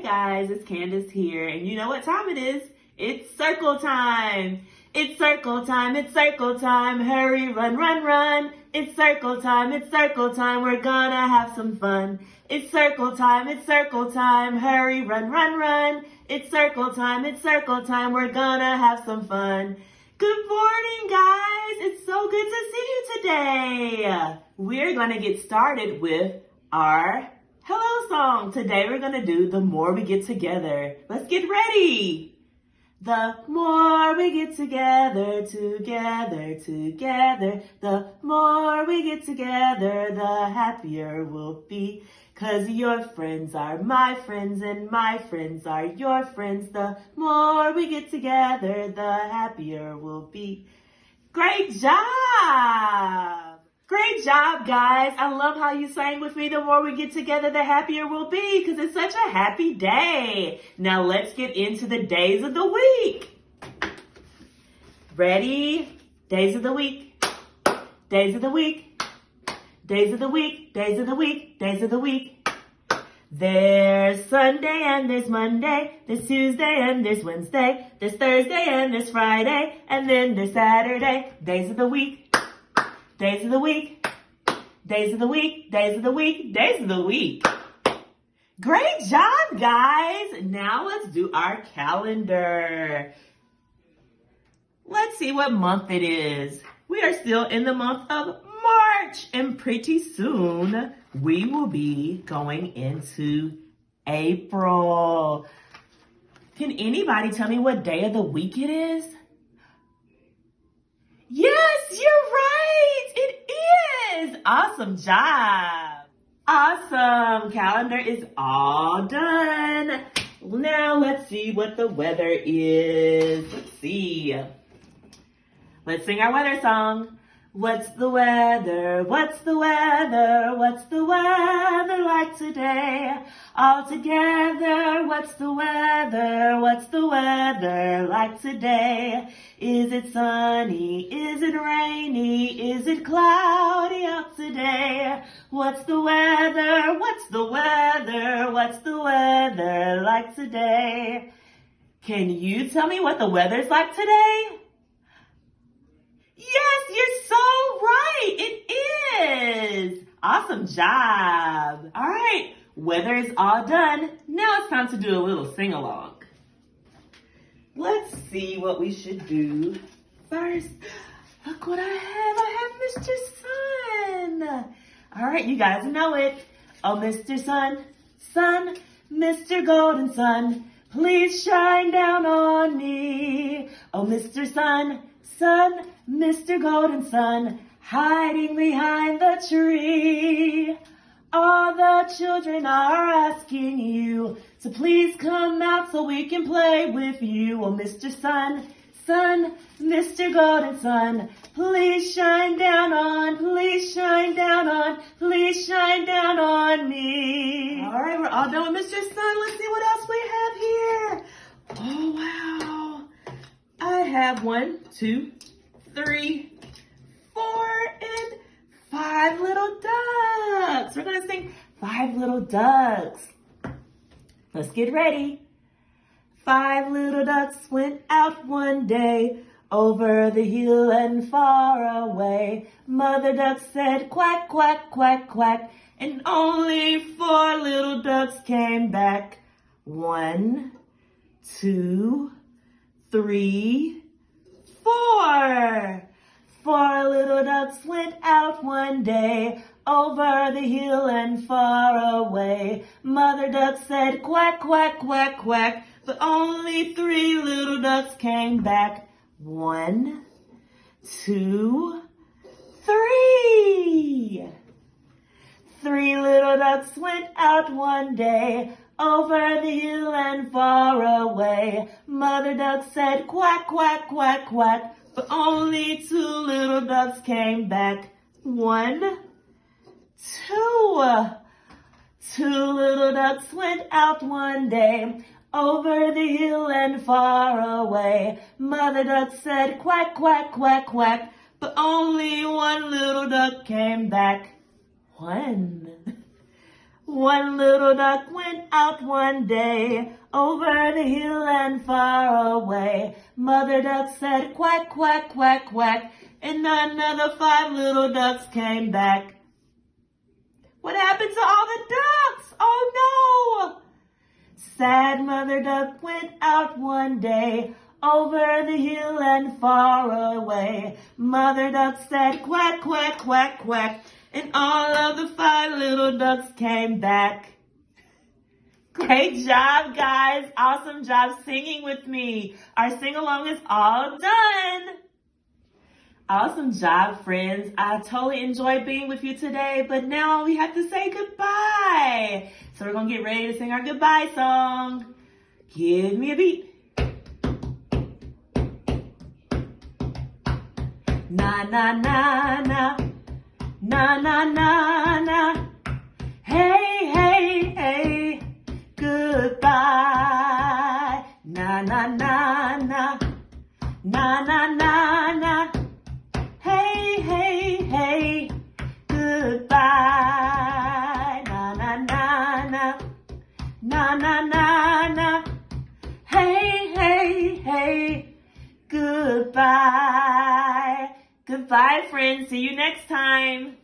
guys, it's Candace here, and you know what time it is? It's circle time. It's circle time, it's circle time. Hurry, run, run, run. It's circle time, it's circle time. We're gonna have some fun. It's circle time, it's circle time. Hurry, run, run, run. It's circle time, it's circle time. We're gonna have some fun. Good morning, guys. It's so good to see you today. We're gonna get started with our hello song. Today we're gonna do The More We Get Together. Let's get ready. The more we get together, together, together, the more we get together, the happier we'll be. 'Cause your friends are my friends and my friends are your friends. The more we get together, the happier we'll be. Great job! Great job, guys. I love how you sang with me. The more we get together, the happier we'll be, because it's such a happy day. Now let's get into the days of the week. Ready? Days of the week. Days of the week. Days of the week. Days of the week. Days of the week. There's Sunday and there's Monday. There's Tuesday and there's Wednesday. There's Thursday and there's Friday. And then there's Saturday. Days of the week. Days of the week, days of the week, days of the week, days of the week. Great job, guys. Now let's do our calendar. Let's see what month it is. We are still in the month of March, and pretty soon we will be going into April. Can anybody tell me what day of the week it is? Yes, you're right. It is. Awesome job. Awesome. Calendar is all done. Now let's see what the weather is. Let's see. Let's sing our weather song. What's the weather? What's the weather? What's the weather like today? All together, what's the weather? What's the weather like today? Is it sunny? Is it rainy? Is it cloudy out today? What's the weather? What's the weather? What's the weather like today? Can you tell me what the weather's like today? Yes, you're so right. It is. Awesome job. All right, weather is all done. Now it's time to do a little sing-along. Let's see what we should do first. Look what I have. I have Mr. Sun. All right, you guys know it. Oh, Mr. Sun, Sun, Mr. Golden Sun, please shine down on me. Oh, Mr. Sun, Sun, Mr. Golden Sun, hiding behind the tree. All the children are asking you to please come out so we can play with you. Oh, Mr. Sun, Sun, Mr. Golden Sun, please shine down on, please shine down on, please shine down on me. All right, we're all done with Mr. Sun. Let's see what else we have here. Oh, wow. I have 1, 2, 3, 4, and 5 little ducks. We're going to sing 5 little ducks. Let's get ready. 5 little ducks went out one day over the hill and far away. Mother duck said quack, quack, quack, quack, and only 4 little ducks came back. 1, 2, 3, 4. 4 little ducks went out one day over the hill and far away. Mother duck said quack, quack, quack, quack, but only 3 little ducks came back. 1, 2, 3. 3 little ducks went out one day over the hill and far away. Mother duck said quack, quack, quack, quack, but only 2 little ducks came back. 1, 2. 2 little ducks went out one day over the hill and far away. Mother duck said quack, quack, quack, quack, but only 1 little duck came back. 1. One little duck went out one day, over the hill and far away. Mother duck said quack, quack, quack, quack, and another 5 little ducks came back. What happened to all the ducks? Oh no! Sad mother duck went out one day, over the hill and far away. Mother duck said quack, quack, quack, quack, and all of the 5 little ducks came back. Great job, guys. Awesome job singing with me. Our sing-along is all done. Awesome job, friends. I totally enjoyed being with you today, but now we have to say goodbye. So we're going to get ready to sing our goodbye song. Give me a beat. Na, na, na, na. Na, na, na, na. Hey, hey, hey. Goodbye. Na, na, na, na. Na, na, na, na. Hey, hey, hey, goodbye. Na, na, na, na. Na, na, na, na. Hey, hey, hey, goodbye. Goodbye, friends. See you next time.